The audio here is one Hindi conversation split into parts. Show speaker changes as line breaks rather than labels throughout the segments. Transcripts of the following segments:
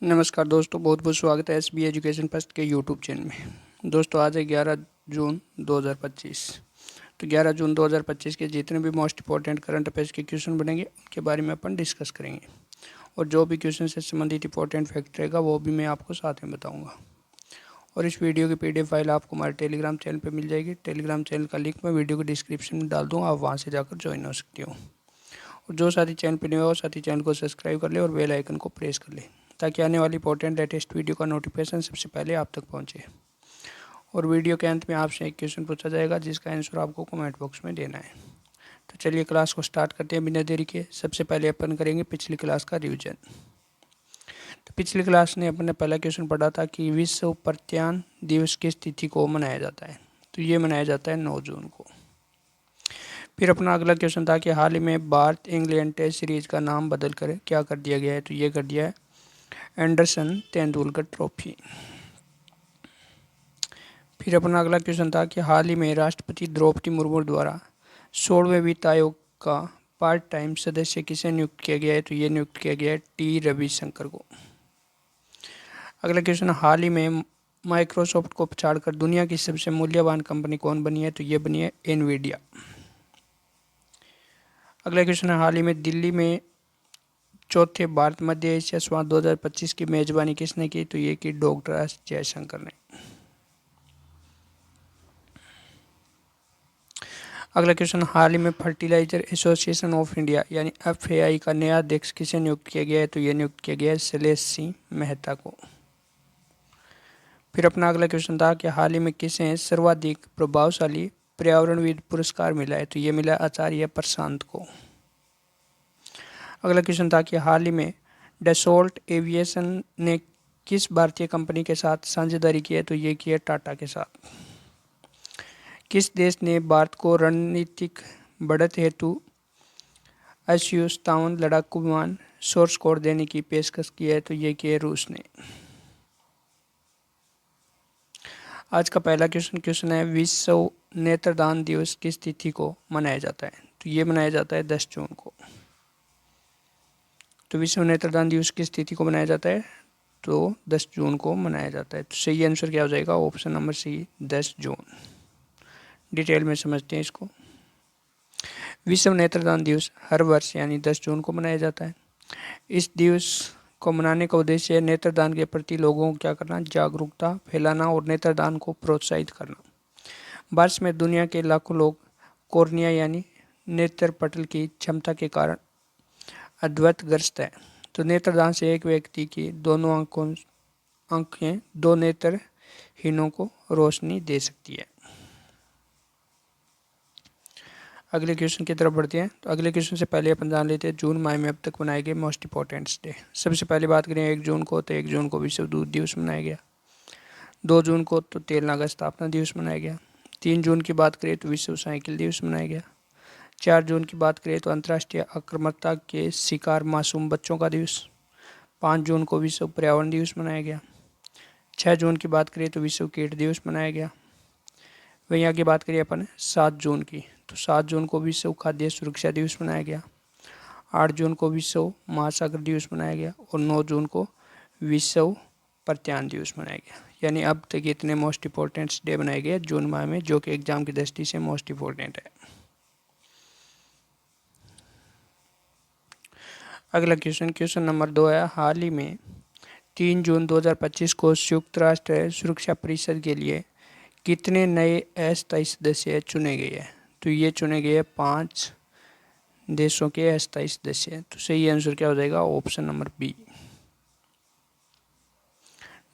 नमस्कार दोस्तों, बहुत बहुत स्वागत है एसबी एजुकेशन फर्स्ट के यूट्यूब चैनल में। दोस्तों आज है 11 जून 2025। तो 11 जून 2025 के जितने भी मोस्ट इंपॉर्टेंट करंट अफेयर्स के क्वेश्चन बनेंगे उनके बारे में अपन डिस्कस करेंगे, और जो भी क्वेश्चन से संबंधित इंपॉर्टेंट फैक्ट रहेगा वो भी मैं आपको साथ में बताऊँगा। और इस वीडियो की PDF फाइल आपको हमारे टेलीग्राम चैनल पर मिल जाएगी। टेलीग्राम चैनल का लिंक मैं वीडियो के डिस्क्रिप्शन में डाल दूँगा, आप वहाँ से जाकर ज्वाइन हो सकते हो। और जो साथी चैनल पर नहीं हुआ वो साथी चैनल को सब्सक्राइब कर ले और बेल आइकन को प्रेस कर ले, ताकि आने वाली इंपॉर्टेंट लेटेस्ट वीडियो का नोटिफिकेशन सबसे पहले आप तक पहुंचे। और वीडियो के अंत में आपसे एक क्वेश्चन पूछा जाएगा जिसका आंसर आपको कमेंट बॉक्स में देना है। तो चलिए क्लास को स्टार्ट करते हैं बिना देरी के। सबसे पहले अपन करेंगे पिछली क्लास का रिवीजन। तो पिछली क्लास ने अपन ने पहला क्वेश्चन पढ़ा था कि विश्व प्रत्यान दिवस किस तिथि को मनाया जाता है। तो ये मनाया जाता है 9 जून को। फिर अपना अगला क्वेश्चन था कि हाल ही में भारत इंग्लैंड टेस्ट सीरीज का नाम बदल कर क्या कर दिया गया है। तो ये कर दिया है एंडरसन तेंदुलकर ट्रॉफी। फिर अपना अगला क्वेश्चन था कि हाल ही में राष्ट्रपति द्रौपदी मुर्मू द्वारा 16वें वित्त आयोग का पार्ट टाइम सदस्य किसे नियुक्त किया गया है। तो ये नियुक्त किया गया है टी रविशंकर को। अगला क्वेश्चन, हाल ही में माइक्रोसॉफ्ट को पछाड़कर दुनिया की सबसे मूल्यवान कंपनी कौन बनी है। तो ये बनी है एनवीडिया। अगला क्वेश्चन है, हाल ही में दिल्ली में चौथे भारत मध्य एशिया संवाद 2025 की मेजबानी किसने की। तो ये की डॉक्टर एस जयशंकर ने। अगला क्वेश्चन, हाल ही में फर्टिलाइजर एसोसिएशन ऑफ इंडिया यानी FAI का नया अध्यक्ष किसे नियुक्त किया गया है। तो ये नियुक्त किया गया है शैलेश सिंह मेहता को। फिर अपना अगला क्वेश्चन था कि हाल ही में किसे सर्वाधिक प्रभावशाली पर्यावरणविद पुरस्कार मिला है। तो ये मिला आचार्य प्रशांत को। अगला क्वेश्चन था कि हाल ही में डसोल्ट एविएशन ने किस भारतीय कंपनी के साथ साझेदारी की है। तो ये की है टाटा के साथ। किस देश ने भारत को रणनीतिक बढ़त हेतु Su-57 लड़ाकू विमान सोर्स कोड देने की पेशकश की है। तो ये की है रूस ने। आज का पहला क्वेश्चन है, विश्व नेत्रदान दिवस किस तिथि को मनाया जाता है। तो ये मनाया जाता है 10 जून को। तो विश्व नेत्रदान दिवस किस तिथि को मनाया जाता है। तो 10 जून को मनाया जाता है। तो सही आंसर क्या हो जाएगा, ऑप्शन नंबर सी 10 जून। डिटेल में समझते हैं इसको। विश्व नेत्रदान दिवस हर वर्ष यानी 10 जून को मनाया जाता है। इस दिवस को मनाने का उद्देश्य है नेत्रदान के प्रति लोगों को क्या करना, जागरूकता फैलाना और नेत्रदान को प्रोत्साहित करना। वर्ष में दुनिया के लाखों लोग कॉर्निया यानी नेत्र पटल की क्षमता के कारण अद्वैतग्रस्त है। तो नेत्रदान से एक व्यक्ति की दोनों आंखें दो नेत्रहीनों को रोशनी दे सकती है। अगले क्वेश्चन की तरफ बढ़ते हैं। तो अगले क्वेश्चन से पहले अपन जान लेते हैं जून माह में अब तक मनाए गए मोस्ट इंपॉर्टेंट डे। सबसे पहले बात करें 1 जून को, तो 1 जून को विश्व दूध दिवस मनाया गया। 2 जून को तो तेल नागा स्थापना दिवस मनाया गया। 3 जून की बात करें तो विश्व साइकिल दिवस मनाया गया। 4 जून की बात करें तो अंतर्राष्ट्रीय आक्रामकता के शिकार मासूम बच्चों का दिवस। 5 जून को विश्व पर्यावरण दिवस मनाया गया। 6 जून की बात करें तो विश्व कीट दिवस मनाया गया। वहीं आगे बात करिए अपन 7 जून की, तो 7 जून को विश्व खाद्य सुरक्षा दिवस मनाया गया। 8 जून को विश्व महासागर दिवस मनाया गया। और 9 जून को विश्व प्रत्यान दिवस मनाया गया। यानी अब तक इतने मोस्ट इंपॉर्टेंट डे बनाए गए जून माह में, जो कि एग्जाम की दृष्टि से मोस्ट इंपॉर्टेंट है। अगला क्वेश्चन नंबर 2 है, हाल ही में 3 जून 2025 को संयुक्त राष्ट्र सुरक्षा परिषद के लिए कितने नए अस्थायी सदस्य चुने गए हैं। तो ये चुने गए 5 देशों के अस्थायी सदस्य। तो सही आंसर क्या हो जाएगा, ऑप्शन नंबर बी।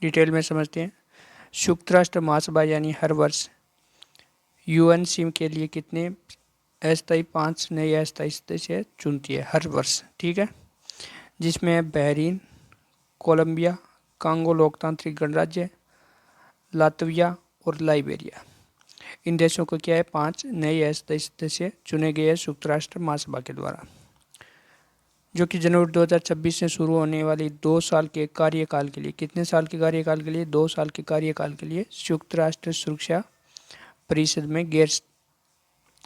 डिटेल में समझते हैं। संयुक्त राष्ट्र महासभा यानी हर वर्ष UNC के लिए कितने अस्थायी 5 नए अस्थायी सदस्य चुनती है हर वर्ष, ठीक है। जिसमें बहरीन, कोलंबिया, कांगो लोकतांत्रिक गणराज्य, लातविया और लाइबेरिया, इन देशों को क्या है 5 नए अस्थायी सदस्य चुने गए हैं संयुक्त राष्ट्र महासभा के द्वारा, जो कि जनवरी 2026 से शुरू होने वाली 2 साल के कार्यकाल के लिए, कितने साल के कार्यकाल के लिए, 2 साल के कार्यकाल के लिए संयुक्त राष्ट्र सुरक्षा परिषद में गैर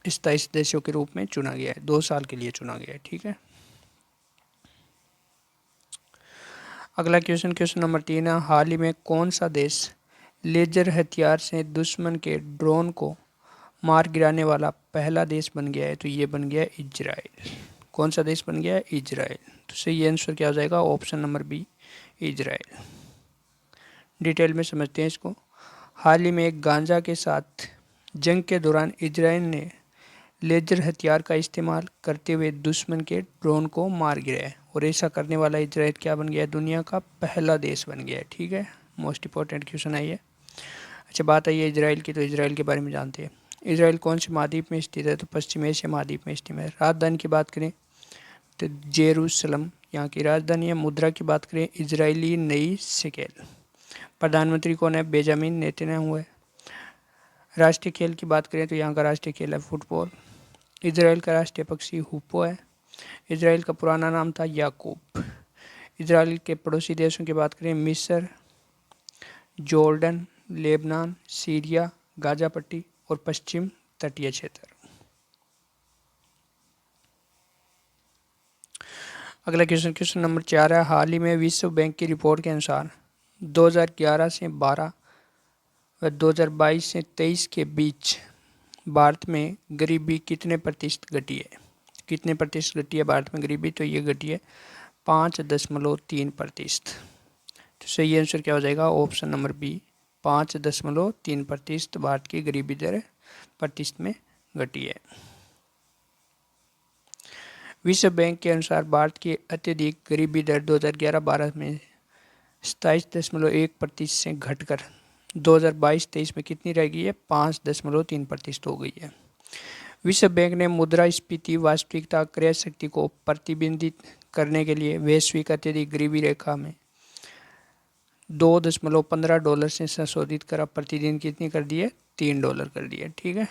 स्थायी सदस्यों के रूप में चुना गया है। 2 साल के लिए चुना गया है, ठीक है। अगला क्वेश्चन नंबर 3 है, हाल ही में कौन सा देश लेजर हथियार से दुश्मन के ड्रोन को मार गिराने वाला पहला देश बन गया है? तो ये बन गया इजराइल। कौन सा देश बन गया है? इजराइल। तो सही आंसर क्या हो जाएगा? Option number B, Israel. Detail में समझते हैं इसको। हाल ही में गांजा के साथ जंग के दौरान इजराइल ने लेजर हथियार का इस्तेमाल करते हुए दुश्मन के ड्रोन को मार गिराया है, और ऐसा करने वाला इजराइल क्या बन गया है? दुनिया का पहला देश बन गया है। ठीक है, मोस्ट इंपॉर्टेंट क्वेश्चन है ये। अच्छा, बात आई है इजराइल की, तो इजराइल के बारे में जानते हैं। इजराइल कौन से महाद्वीप में स्थित है? तो पश्चिम एशिया महाद्वीप में स्थित है। राजधानी की बात करें तो जेरूसलम यहाँ की राजधानी है। मुद्रा की बात करें, इजरायली नई शेकेल। प्रधानमंत्री कौन है? बेंजामिन नेतन्याहू है। राष्ट्रीय खेल की बात करें तो यहाँ का राष्ट्रीय खेल है फुटबॉल। इजराइल का राष्ट्रीय पक्षी हुप्पो है। इजराइल का पुराना नाम था याकूब। इजराइल के पड़ोसी देशों की बात करें, मिस्र, जॉर्डन, लेबनान, सीरिया, गाजा पट्टी और पश्चिम तटीय क्षेत्र। अगला क्वेश्चन नंबर 4 है, हाल ही में विश्व बैंक की रिपोर्ट के अनुसार 2011 से 12 व 2022 से 23 के बीच भारत में गरीबी कितने प्रतिशत घटी है? कितने प्रतिशत घटी है भारत में गरीबी? तो ये घटी है 5.3%। तो सही आंसर क्या हो जाएगा? ऑप्शन नंबर बी, 5.3% भारत की गरीबी दर प्रतिशत में घटी है। विश्व बैंक के अनुसार भारत की अत्यधिक गरीबी दर 2011-12 में 27.1% से घटकर 2022-23 में कितनी रह गई है? 5.3% हो गई है। विश्व बैंक ने मुद्रास्फीति वास्तविकता क्रय शक्ति को प्रतिबिंबित करने के लिए वैश्विक अत्यधिक गरीबी रेखा में $2.15 से संशोधित कर प्रतिदिन कितनी कर दी है? $3 कर दी है। ठीक है,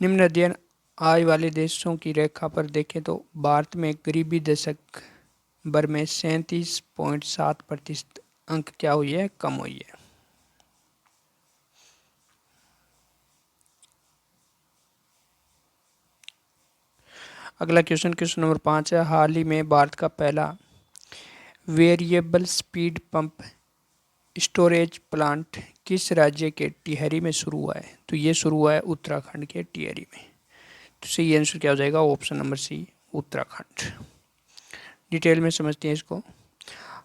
निम्न अध्ययन आय वाले देशों की रेखा पर देखें तो भारत में गरीबी दशक भर में 37.7% अंक क्या हुई है? कम हुई है। अगला क्वेश्चन नंबर 5 है, हाल ही में भारत का पहला variable speed pump storage plant किस राज्य के टिहरी में शुरू हुआ है? तो ये शुरू हुआ है उत्तराखंड के टिहरी में। तो सही आंसर क्या हो जाएगा? Option number C, Uttarakhand. Detail में समझते हैं इसको।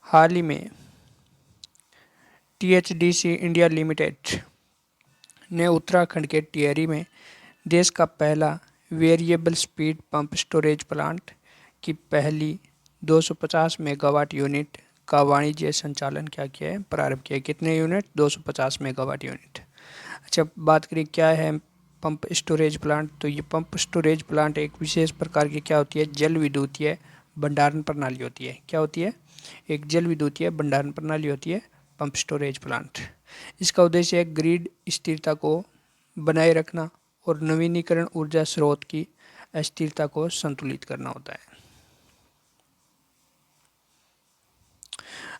हाल ही में THDC इंडिया लिमिटेड ने उत्तराखंड के टिहरी में देश का पहला variable speed pump storage plant की पहली 250 मेगावाट यूनिट का वाणिज्य संचालन क्या किया है? प्रारंभ किया है। कितने यूनिट? 250 megawatt unit. अच्छा, बात करें क्या है पंप स्टोरेज प्लांट? तो ये पंप स्टोरेज प्लांट एक विशेष प्रकार की क्या होती है? जल विद्युतीय भंडारण प्रणाली होती है। क्या होती है? एक जल विद्युतीय भंडारण प्रणाली होती है पंप स्टोरेज प्लांट। इसका उद्देश्य है ग्रिड स्थिरता को बनाए रखना और नवीनीकरण ऊर्जा स्रोत की अस्थिरता को संतुलित करना होता है।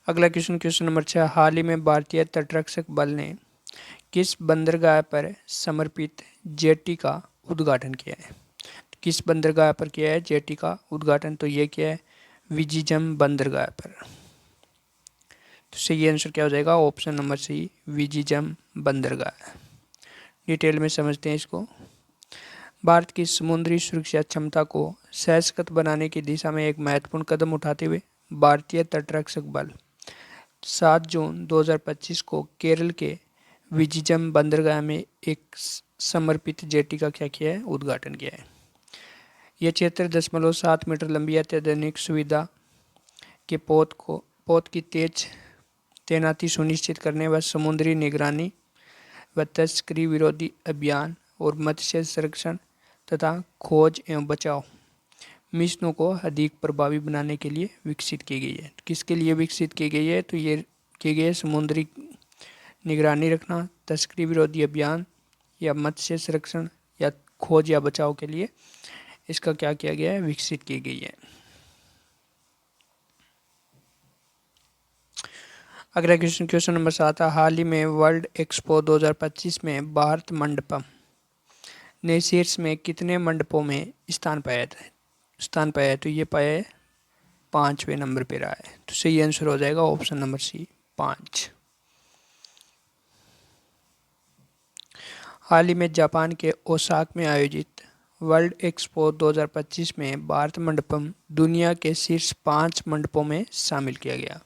अगला क्वेश्चन नंबर 6, हाल ही में भारतीय तटरक्षक बल ने किस बंदरगाह पर समर्पित जेटी का उद्घाटन किया है? किस बंदरगाह पर किया है जेटी का उद्घाटन? तो ये किया है विजिजम बंदरगाह पर। तो सही आंसर क्या हो जाएगा? ऑप्शन नंबर सी, विजिजम बंदरगाह। डिटेल में समझते हैं इसको। भारत की समुद्री सुरक्षा क्षमता को सशक्त बनाने की दिशा में एक महत्वपूर्ण कदम उठाते हुए भारतीय तटरक्षक बल 7 जून 2025 को केरल के विजिजम बंदरगाह में एक समर्पित जेटी का क्या किया है? उद्घाटन किया है। यह क्षेत्र 0.7 मीटर लंबी अत्याधुनिक सुविधा के पोत की तेज तैनाती सुनिश्चित करने व समुद्री निगरानी व तस्करी विरोधी अभियान और मत्स्य संरक्षण तथा खोज एवं बचाव मिशनों को अधिक प्रभावी बनाने के लिए विकसित की गई है। किसके लिए विकसित की गई है? तो ये की गई है समुद्री निगरानी रखना, तस्करी विरोधी अभियान या मत्स्य संरक्षण या खोज या बचाव के लिए इसका क्या किया गया है? विकसित की गई है। अगला क्वेश्चन नंबर 7 है, हाल ही में वर्ल्ड एक्सपो 2025 में भारत मंडपम ने शीर्ष में कितने मंडपों में स्थान पाया है? तो ये पाया है 5वें नंबर पे रहा है। तो सही आंसर हो जाएगा ऑप्शन नंबर सी 5। हाल ही में जापान के ओसाका में आयोजित वर्ल्ड एक्सपो 2025 में भारत मंडपम दुनिया के शीर्ष 5 मंडपों में शामिल किया गया।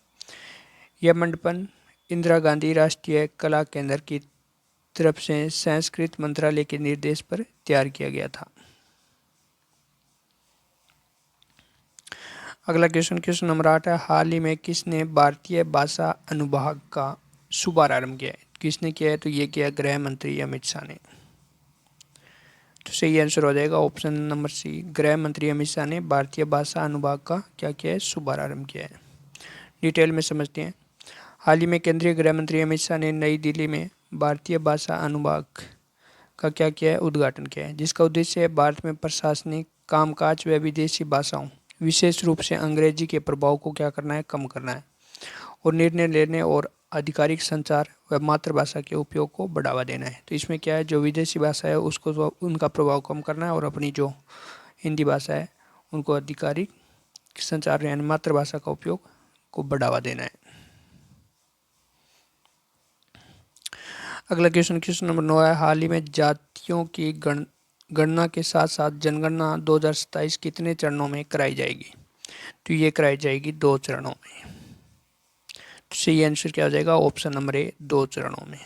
यह मंडपम इंदिरा गांधी राष्ट्रीय कला केंद्र की तरफ से संस्कृत मंत्रालय के निर्देश पर तैयार किया गया था। अगला क्वेश्चन नंबर 8 है, हाल ही में किसने भारतीय भाषा अनुभाग का शुभारंभ किया है? किसने किया है? तो ये किया गृह मंत्री अमित शाह ने। तो सही आंसर हो जाएगा ऑप्शन नंबर सी, गृह मंत्री अमित शाह ने भारतीय भाषा अनुभाग का क्या किया है? शुभारंभ किया है। डिटेल में समझते हैं। हाल ही में केंद्रीय गृह मंत्री अमित शाह ने नई दिल्ली में भारतीय भाषा अनुभाग का क्या किया है? उद्घाटन किया है, जिसका उद्देश्य है भारत में प्रशासनिक कामकाज व विदेशी भाषाओं विशेष रूप से अंग्रेजी के प्रभाव को क्या करना है? कम करना है और निर्णय लेने और आधिकारिक संचार व मातृभाषा के उपयोग को बढ़ावा देना है। तो इसमें क्या है, जो विदेशी भाषा है उसको उनका प्रभाव कम करना है और अपनी जो हिंदी भाषा है उनको आधिकारिक संचार यानी मातृभाषा का उपयोग को बढ़ावा देना है। अगला क्वेश्चन नंबर 9 है, हाल ही में जातियों की गणना के साथ साथ जनगणना 2027 कितने चरणों में कराई जाएगी? तो ये कराई जाएगी 2 चरणों में। तो सही आंसर क्या हो जाएगा? ऑप्शन नंबर ए 2 चरणों में।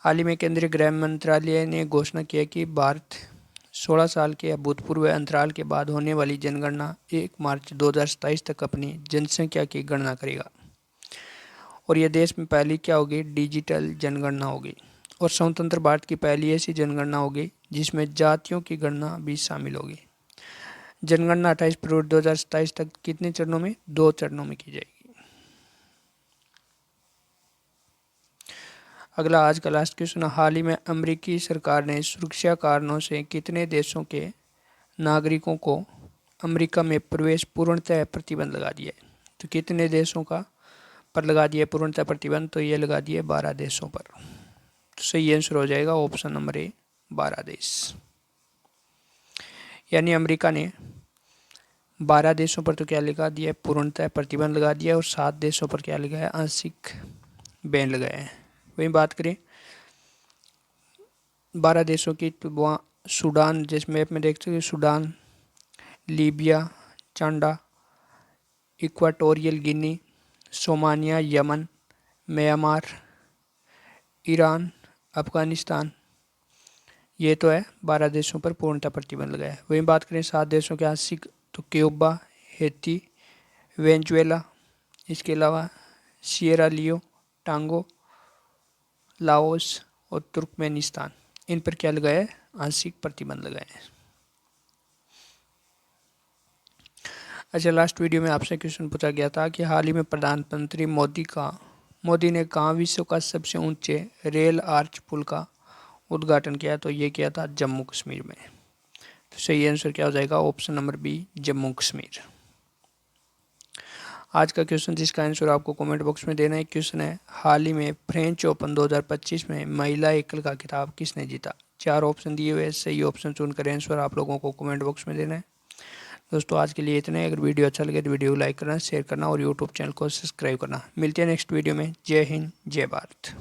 हाल ही में केंद्रीय गृह मंत्रालय ने घोषणा किया कि भारत 16 साल के अभूतपूर्व अंतराल के बाद होने वाली जनगणना 1 मार्च 2027 तक अपनी जनसंख्या की गणना करेगा और यह देश में पहली क्या होगी? डिजिटल जनगणना होगी और स्वतंत्र भारत की पहली ऐसी जनगणना होगी जिसमें जातियों की गणना भी शामिल होगी। जनगणना 28 फरवरी 2027 तक कितने चरणों में? 2 चरणों में की जाएगी। अगला आज का लास्ट क्वेश्चन, हाल ही में अमेरिकी सरकार ने सुरक्षा कारणों से कितने देशों के नागरिकों को अमेरिका में प्रवेश पूर्णतः प्रतिबंध लगा दिया है? तो कितने देशों का पर लगा दिया पूर्णतः प्रतिबंध? तो ये लगा दिए 12 देशों पर। तो सही आंसर हो जाएगा ऑप्शन नंबर ए 12 देश। यानी अमेरिका ने 12 देशों पर तो क्या लगा दिया? पूर्णतः प्रतिबंध लगा दिया और 7 देशों पर क्या लगाया? आंशिक बैन लगाया है। वहीं बात करें 12 देशों की तो वहाँ सूडान, जिस मैप में देख सकते हैं, सूडान, लीबिया, चांडा, Equatorial Guinea, Somalia, Yemen, Myanmar, Iran, Afghanistan, ये तो है 12 देशों पर पूर्णतः प्रतिबंध लगाया है। वहीं बात करें 7 देशों के आंशिक तो क्यूबा, हैती, वेनेजुएला, इसके अलावा सिएरा लियो, टांगो, लाओस और तुर्कमेनिस्तान, इन पर क्या लगाया है? आंशिक प्रतिबंध लगाया है। अच्छा, लास्ट वीडियो में आपसे क्वेश्चन पूछा गया था कि हाल ही में प्रधानमंत्री मोदी ने कहाँ विश्व का सबसे ऊंचे रेल आर्च पुल का उद्घाटन किया? तो ये किया था जम्मू कश्मीर में। तो सही आंसर क्या हो जाएगा? Option number B Jammu Kashmir. आज का क्वेश्चन जिसका आंसर आपको कमेंट बॉक्स में देना है, क्वेश्चन है, हाल ही में फ्रेंच ओपन 2025 में महिला एकल का खिताब किसने जीता? 4 ऑप्शन दिए हुए, सही ऑप्शन चुनकर आंसर आप लोगों को कमेंट बॉक्स में देना है। दोस्तों आज के लिए इतना है। अगर वीडियो अच्छा लगे तो वीडियो को लाइक करना, शेयर करना और यूट्यूब चैनल को सब्सक्राइब करना। मिलते हैं नेक्स्ट वीडियो में। जय हिंद, जय भारत।